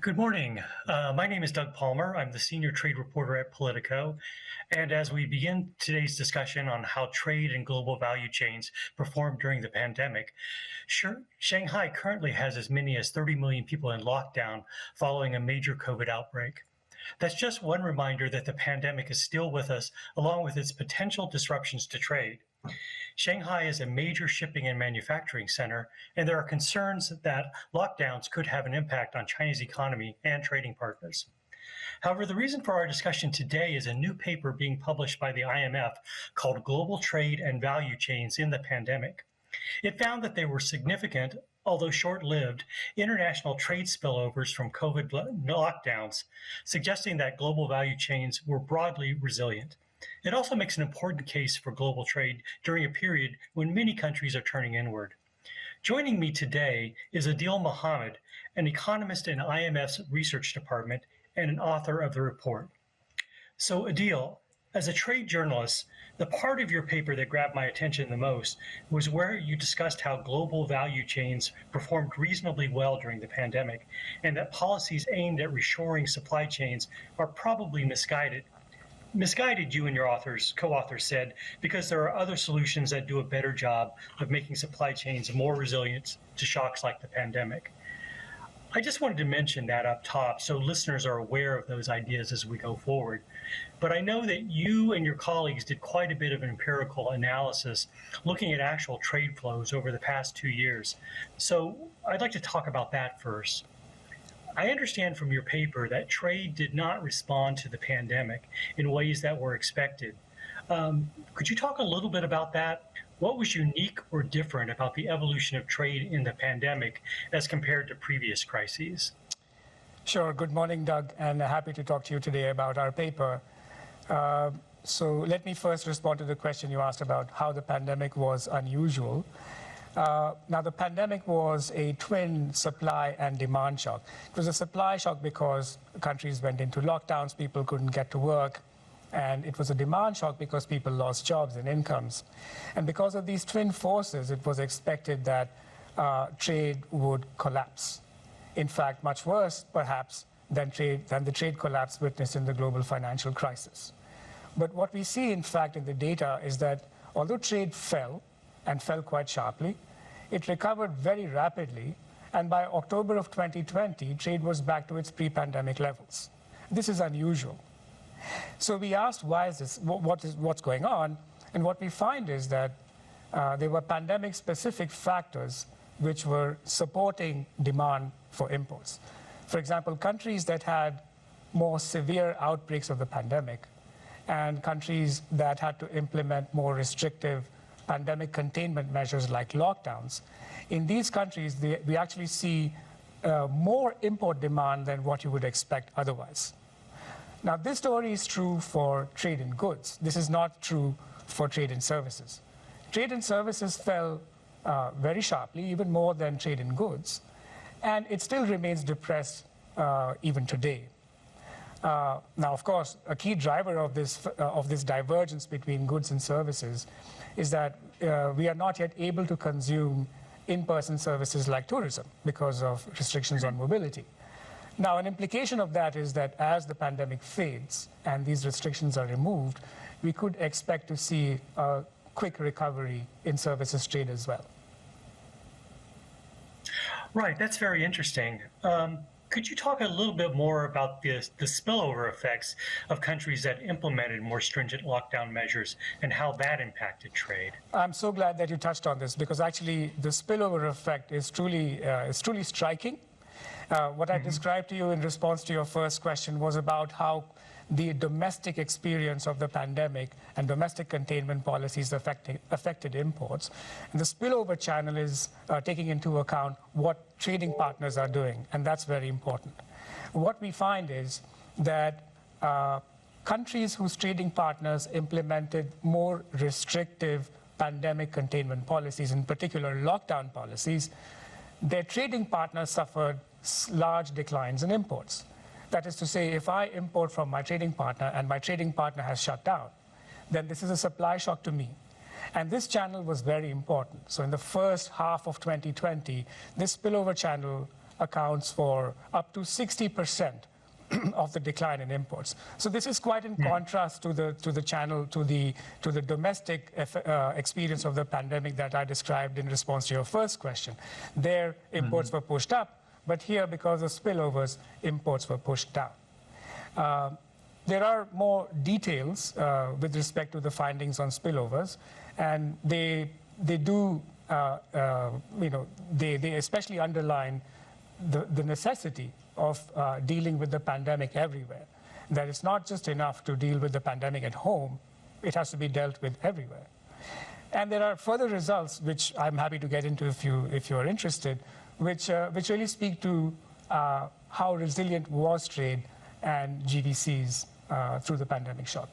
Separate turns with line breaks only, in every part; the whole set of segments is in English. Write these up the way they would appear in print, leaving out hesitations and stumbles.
Good morning. My name is Doug Palmer. I'm the senior trade reporter at Politico. And as we begin today's discussion on how trade and global value chains performed during the pandemic, Shanghai currently has as many as 30 million people in lockdown following a major COVID outbreak. That's just one reminder that the pandemic is still with us, along with its potential disruptions to trade. Shanghai is a major shipping and manufacturing center, and there are concerns that lockdowns could have an impact on China's economy and trading partners. However, the reason for our discussion today is a new paper being published by the IMF called Global Trade and Value Chains in the Pandemic. It found that there were significant, although short-lived, international trade spillovers from COVID lockdowns, suggesting that global value chains were broadly resilient. It also makes an important case for global trade during a period when many countries are turning inward. Joining me today is Adil Mohommad, an economist in IMF's research department and an author of the report. So Adil, as a trade journalist, the part of your paper that grabbed my attention the most was where you discussed how global value chains performed reasonably well during the pandemic, and that policies aimed at reshoring supply chains are probably misguided, you and your co-authors said, because there are other solutions that do a better job of making supply chains more resilient to shocks like the pandemic. I just wanted to mention that up top so listeners are aware of those ideas as we go forward. But I know that you and your colleagues did quite a bit of empirical analysis looking at actual trade flows over the past 2 years. So I'd like to talk about that first. I understand from your paper that trade did not respond to the pandemic in ways that were expected. Could you talk a little bit about that? What was unique or different about the evolution of trade in the pandemic as compared to previous crises?
Sure. Good morning, Doug, and happy to talk to you today about our paper. So let me first respond to the question you asked about how the pandemic was unusual. Now, the pandemic was a twin supply and demand shock. It was a supply shock because countries went into lockdowns, people couldn't get to work, and it was a demand shock because people lost jobs and incomes. And because of these twin forces, it was expected that trade would collapse. In fact, much worse, perhaps, than the trade collapse witnessed in the global financial crisis. But what we see, in fact, in the data is that although trade fell, and fell quite sharply, it recovered very rapidly, and by October of 2020, trade was back to its pre-pandemic levels. This is unusual. So we asked, why is this? What's going on? And what we find is that there were pandemic-specific factors which were supporting demand for imports. For example, countries that had more severe outbreaks of the pandemic and countries that had to implement more restrictive pandemic containment measures like lockdowns, in these countries, we actually see more import demand than what you would expect otherwise. Now, this story is true for trade in goods. This is not true for trade in services. Trade in services fell very sharply, even more than trade in goods, and it still remains depressed even today. Now, of course, a key driver of this divergence between goods and services is that we are not yet able to consume in-person services like tourism because of restrictions on mobility. Now, an implication of that is that as the pandemic fades and these restrictions are removed, we could expect to see a quick recovery in services trade as well.
Right, that's very interesting. Could you talk a little bit more about the spillover effects of countries that implemented more stringent lockdown measures and how that impacted trade?
I'm so glad that you touched on this because actually the spillover effect is truly striking. What I described to you in response to your first question was about how the domestic experience of the pandemic and domestic containment policies affected imports. And the spillover channel is taking into account what trading partners are doing, and that's very important. What we find is that countries whose trading partners implemented more restrictive pandemic containment policies, in particular lockdown policies, their trading partners suffered large declines in imports. That is to say, if I import from my trading partner and my trading partner has shut down, then this is a supply shock to me. And this channel was very important. So in the first half of 2020, this spillover channel accounts for up to 60% of the decline in imports. So this is quite in contrast to the domestic experience of the pandemic that I described in response to your first question. There, imports were pushed up, but here, because of spillovers, imports were pushed down. There are more details with respect to the findings on spillovers, and they especially underline the necessity of dealing with the pandemic everywhere. That it's not just enough to deal with the pandemic at home, it has to be dealt with everywhere. And there are further results, which I'm happy to get into if you are interested, which really speak to how resilient was trade and GVCs through the pandemic shock.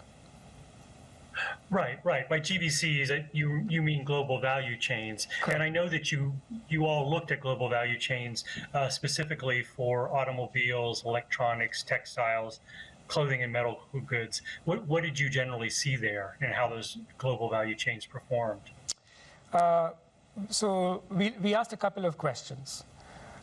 Right. By GVCs, you mean global value chains.
Correct.
And I know that you all looked at global value chains specifically for automobiles, electronics, textiles, clothing and medical goods. What did you generally see there and how those global value chains performed?
So we asked a couple of questions.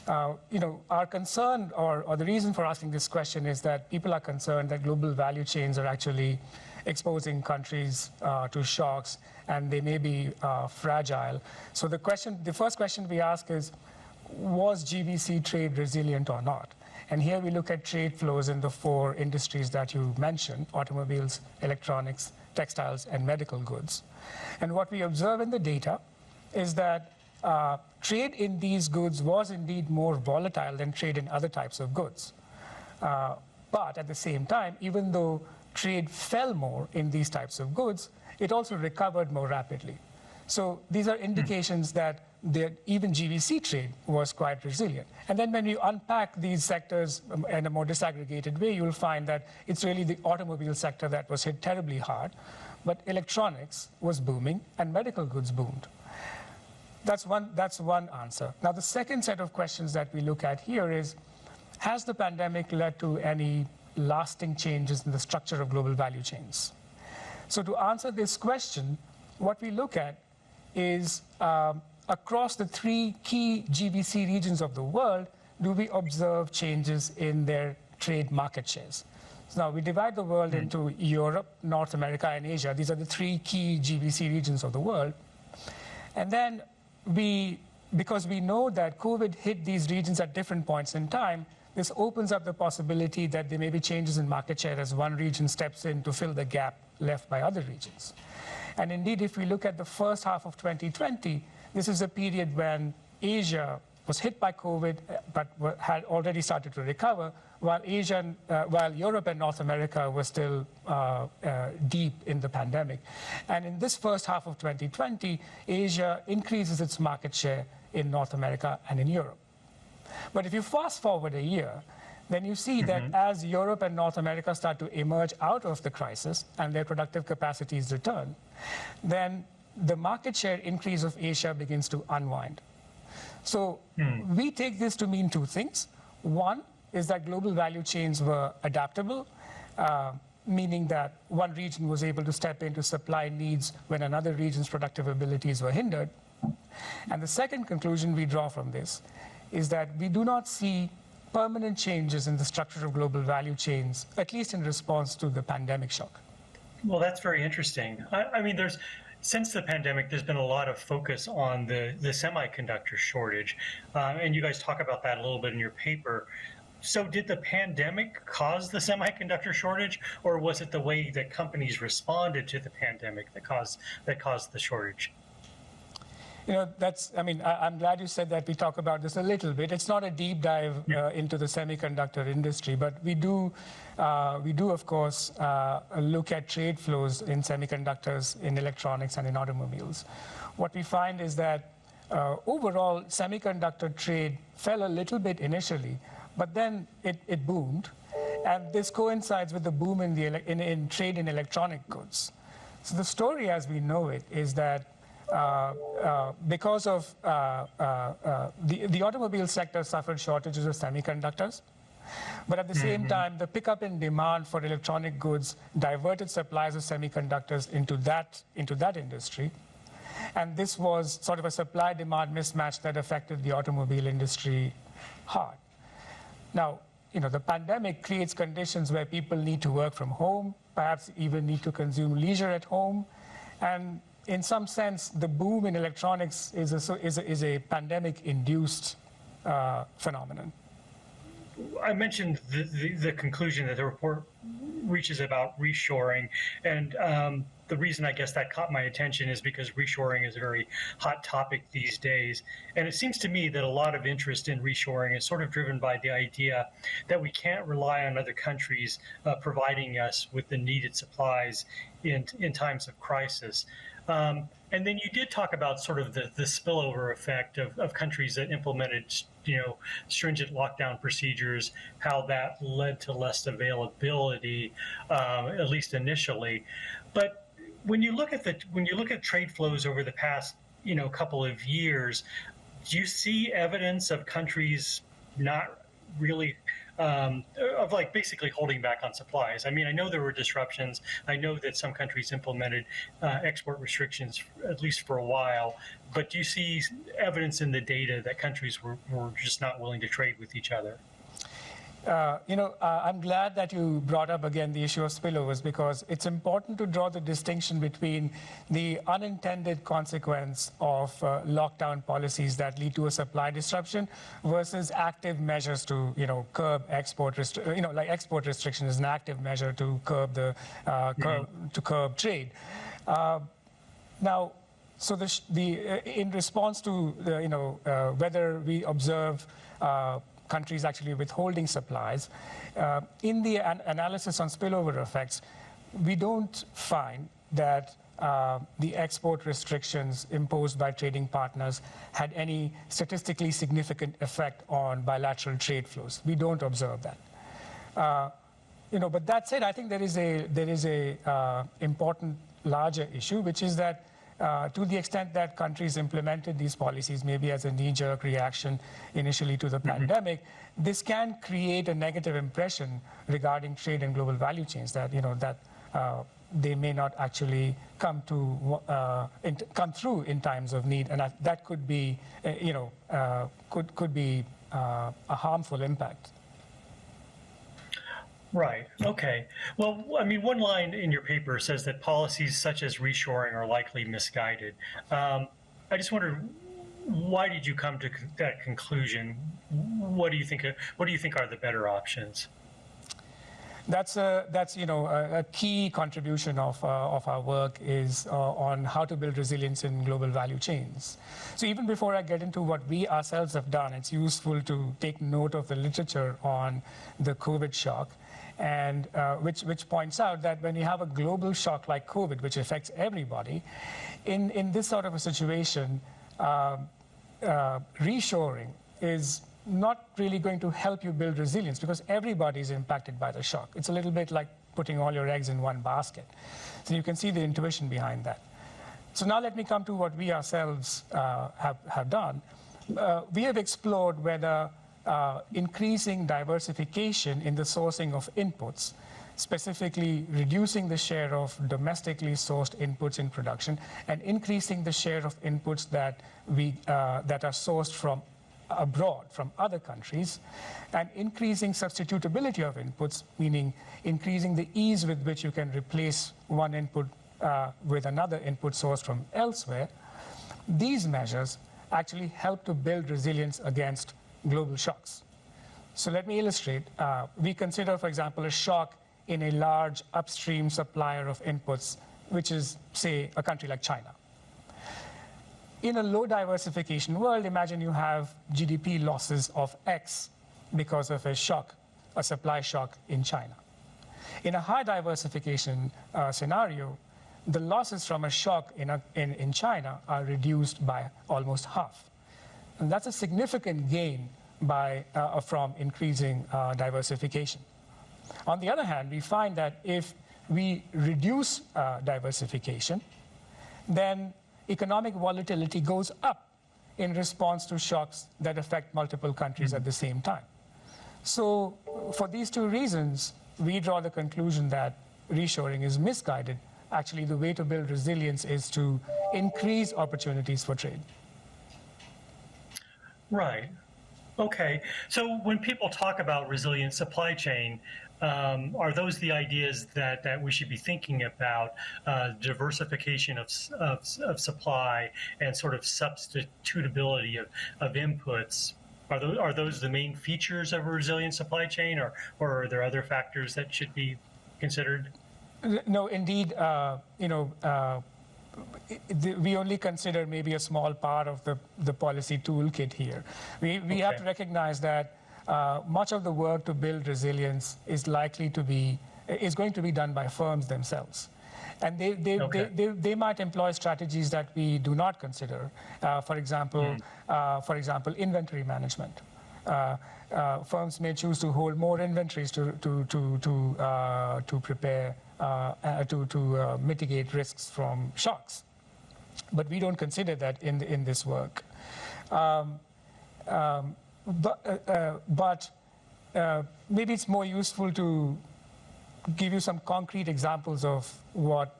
Our concern or the reason for asking this question is that people are concerned that global value chains are actually exposing countries to shocks, and they may be fragile. So the first question we ask is, was GVC trade resilient or not? And here we look at trade flows in the four industries that you mentioned: automobiles, electronics, textiles, and medical goods. And what we observe in the data is that trade in these goods was indeed more volatile than trade in other types of goods. But at the same time, even though trade fell more in these types of goods, it also recovered more rapidly. So these are indications that even GVC trade was quite resilient. And then when you unpack these sectors in a more disaggregated way, you'll find that it's really the automobile sector that was hit terribly hard, but electronics was booming and medical goods boomed. That's one answer. Now, the second set of questions that we look at here is, has the pandemic led to any lasting changes in the structure of global value chains? So to answer this question, what we look at is across the three key GVC regions of the world, do we observe changes in their trade market shares? So now we divide the world into Europe, North America, and Asia. These are the three key GVC regions of the world. And then because we know that COVID hit these regions at different points in time, this opens up the possibility that there may be changes in market share as one region steps in to fill the gap left by other regions. And indeed, if we look at the first half of 2020, this is a period when Asia was hit by COVID, but had already started to recover, while Europe and North America were still deep in the pandemic. And in this first half of 2020, Asia increases its market share in North America and in Europe. But if you fast forward a year, then you see that as Europe and North America start to emerge out of the crisis and their productive capacities return, then the market share increase of Asia begins to unwind. So we take this to mean two things. One is that global value chains were adaptable, meaning that one region was able to step in to supply needs when another region's productive abilities were hindered. And the second conclusion we draw from this is that we do not see permanent changes in the structure of global value chains, at least in response to the pandemic shock.
Well, that's very interesting. I mean, since the pandemic, there's been a lot of focus on the semiconductor shortage, and you guys talk about that a little bit in your paper. So did the pandemic cause the semiconductor shortage, or was it the way that companies responded to the pandemic that caused the shortage?
I'm glad you said that we talk about this a little bit. It's not a deep dive into the semiconductor industry, but we do, of course, look at trade flows in semiconductors, in electronics, and in automobiles. What we find is that overall, semiconductor trade fell a little bit initially, but then it boomed. And this coincides with the boom in trade in electronic goods. So the story as we know it is that because of the automobile sector suffered shortages of semiconductors, but at the same time, the pickup in demand for electronic goods diverted supplies of semiconductors into that industry. And this was sort of a supply-demand mismatch that affected the automobile industry hard. Now, the pandemic creates conditions where people need to work from home, perhaps even need to consume leisure at home. And in some sense, the boom in electronics is a pandemic-induced phenomenon.
I mentioned the conclusion that the report reaches about reshoring, and the reason I guess that caught my attention is because reshoring is a very hot topic these days. And it seems to me that a lot of interest in reshoring is sort of driven by the idea that we can't rely on other countries providing us with the needed supplies in times of crisis. And then you did talk about sort of the spillover effect of countries that implemented, stringent lockdown procedures, how that led to less availability, at least initially. But when you look at trade flows over the past, couple of years, do you see evidence of countries not really of basically holding back on supplies? I mean, I know there were disruptions. I know that some countries implemented export restrictions, at least for a while. But do you see evidence in the data that countries were just not willing to trade with each other?
I'm glad that you brought up again the issue of spillovers, because it's important to draw the distinction between the unintended consequence of lockdown policies that lead to a supply disruption versus active measures to, curb export like export restriction is an active measure to curb curb trade. Now, so in response to whether we observe countries actually withholding supplies. In the analysis on spillover effects, we don't find that the export restrictions imposed by trading partners had any statistically significant effect on bilateral trade flows. We don't observe that. But that said, I think there is a important larger issue, which is that to the extent that countries implemented these policies, maybe as a knee-jerk reaction initially to the pandemic, this can create a negative impression regarding trade and global value chains that they may not actually come through in times of need, and that could be could be a harmful impact.
Right. Okay. Well, I mean, one line in your paper says that policies such as reshoring are likely misguided. I just wondered, why did you come to that conclusion? What do you think are the better options?
That's a key contribution of our work is on how to build resilience in global value chains. So even before I get into what we ourselves have done, it's useful to take note of the literature on the COVID shock, and which points out that when you have a global shock like COVID, which affects everybody, in this sort of a situation, reshoring is not really going to help you build resilience, because everybody is impacted by the shock. It's a little bit like putting all your eggs in one basket. So you can see the intuition behind that. So now let me come to what we ourselves have done. We have explored whether increasing diversification in the sourcing of inputs, specifically reducing the share of domestically sourced inputs in production and increasing the share of inputs that are sourced from abroad, from other countries, and increasing substitutability of inputs, meaning increasing the ease with which you can replace one input with another input sourced from elsewhere. These measures actually help to build resilience against global shocks. So let me illustrate. We consider, for example, a shock in a large upstream supplier of inputs, which is, say, a country like China. In a low diversification world, imagine you have GDP losses of X because of a shock, a supply shock in China. In a high diversification scenario, the losses from a shock in China are reduced by almost half. And that's a significant gain from increasing diversification. On the other hand, we find that if we reduce diversification, then economic volatility goes up in response to shocks that affect multiple countries at the same time. So for these two reasons, we draw the conclusion that reshoring is misguided. Actually, the way to build resilience is to increase opportunities for trade.
Right. Okay, so when people talk about resilient supply chain, are those the ideas that we should be thinking about, diversification of supply and sort of substitutability of inputs? Are those the main features of a resilient supply chain, or are there other factors that should be considered?
No, indeed, we only consider maybe a small part of the policy toolkit here. We have to recognize that much of the work to build resilience is going to be done by firms themselves. And they might employ strategies that we do not consider. For example, inventory management. Firms may choose to hold more inventories to prepare to mitigate risks from shocks, but we don't consider that in this work. But maybe it's more useful to give you some concrete examples of what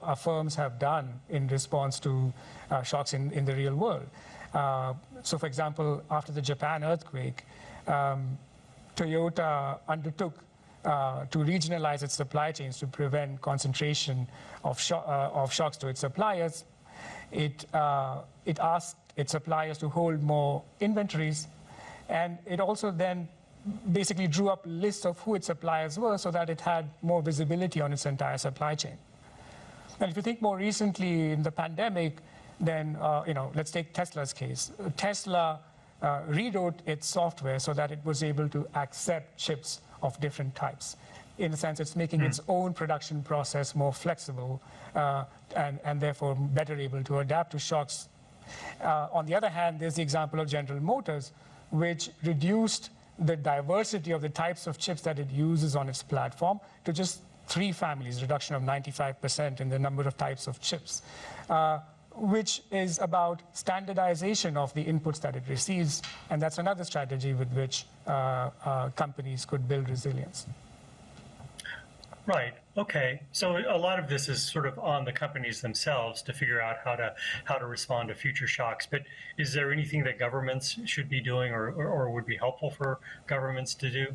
our firms have done in response to shocks in the real world. So, for example, after the Japan earthquake, Toyota undertook to regionalize its supply chains to prevent concentration of shocks to its suppliers. It asked its suppliers to hold more inventories, and it also then basically drew up lists of who its suppliers were so that it had more visibility on its entire supply chain. And if you think more recently in the pandemic, then let's take Tesla's case. Tesla rewrote its software so that it was able to accept chips of different types. In a sense, it's making its own production process more flexible and therefore better able to adapt to shocks. On the other hand, there's the example of General Motors, which reduced the diversity of the types of chips that it uses on its platform to just 3 families, reduction of 95% in the number of types of chips, which is about standardization of the inputs that it receives. And that's another strategy with which companies could build resilience.
Right. Okay. So a lot of this is sort of on the companies themselves to figure out how to respond to future shocks. But is there anything that governments should be doing or would be helpful for governments to do?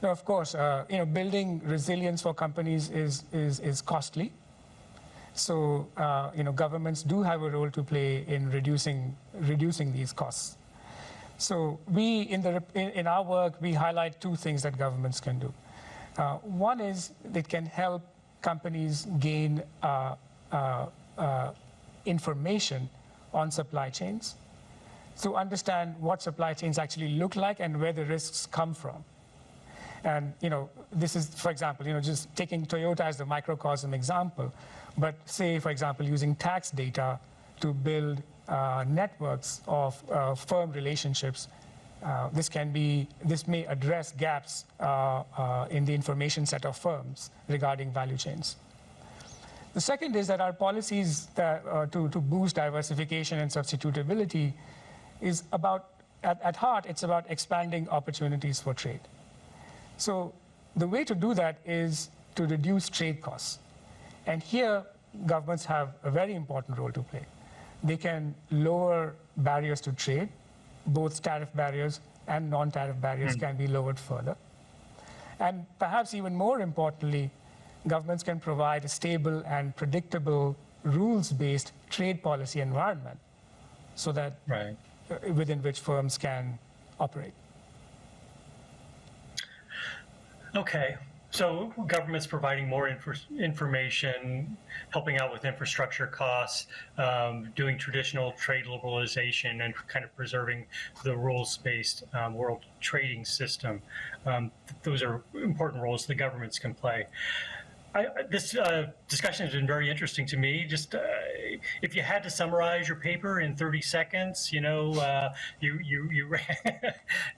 No, of course. Building resilience for companies is costly. So governments do have a role to play in reducing these costs. So in our work we highlight 2 things that governments can do. One is they can help companies gain information on supply chains, to understand what supply chains actually look like and where the risks come from. And this is, for example, just taking Toyota as the microcosm example, but say, for example, using tax data to build networks of firm relationships. This may address gaps in the information set of firms regarding value chains. The second is that our policies to boost diversification and substitutability is about, at heart, it's about expanding opportunities for trade. So the way to do that is to reduce trade costs. And here, governments have a very important role to play. They can lower barriers to trade. Both tariff barriers and non-tariff barriers can be lowered further. And perhaps even more importantly, governments can provide a stable and predictable rules-based trade policy environment so that within which firms can operate.
Okay. So governments providing more information, helping out with infrastructure costs, doing traditional trade liberalization, and kind of preserving the rules-based world trading system. Those are important roles the governments can play. This discussion has been very interesting to me. Just if you had to summarize your paper in 30 seconds, you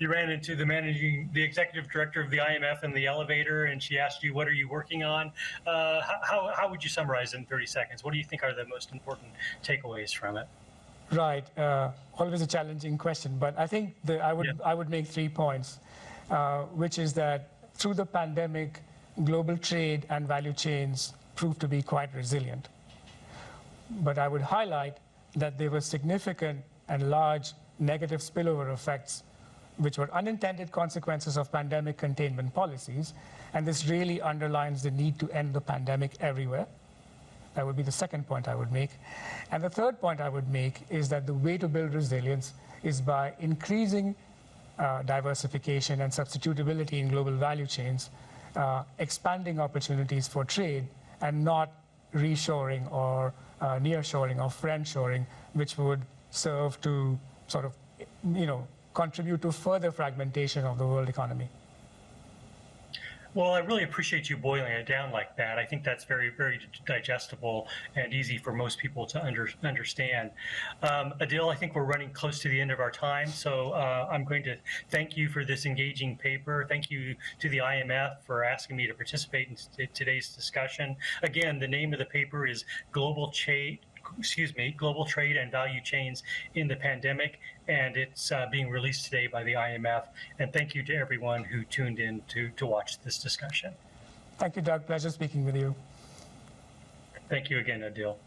ran into the executive director of the IMF in the elevator, and she asked you, "What are you working on?" How would you summarize it in 30 seconds? What do you think are the most important takeaways from it?
Right, always a challenging question, but I think I would make 3 points, which is that through the pandemic, global trade and value chains proved to be quite resilient. But I would highlight that there were significant and large negative spillover effects which were unintended consequences of pandemic containment policies. And this really underlines the need to end the pandemic everywhere. That would be the second point I would make. And the third point I would make is that the way to build resilience is by increasing diversification and substitutability in global value chains, expanding opportunities for trade, and not reshoring or nearshoring or friendshoring, which would serve to sort of, contribute to further fragmentation of the world economy.
Well, I really appreciate you boiling it down like that. I think that's very, very digestible and easy for most people to understand. Adil, I think we're running close to the end of our time, so I'm going to thank you for this engaging paper. Thank you to the IMF for asking me to participate in today's discussion. Again, the name of the paper is Global Trade and Value Chains in the Pandemic, and it's being released today by the IMF. And thank you to everyone who tuned in to watch this discussion.
Thank you, Doug. Pleasure speaking with you.
Thank you again, Adil.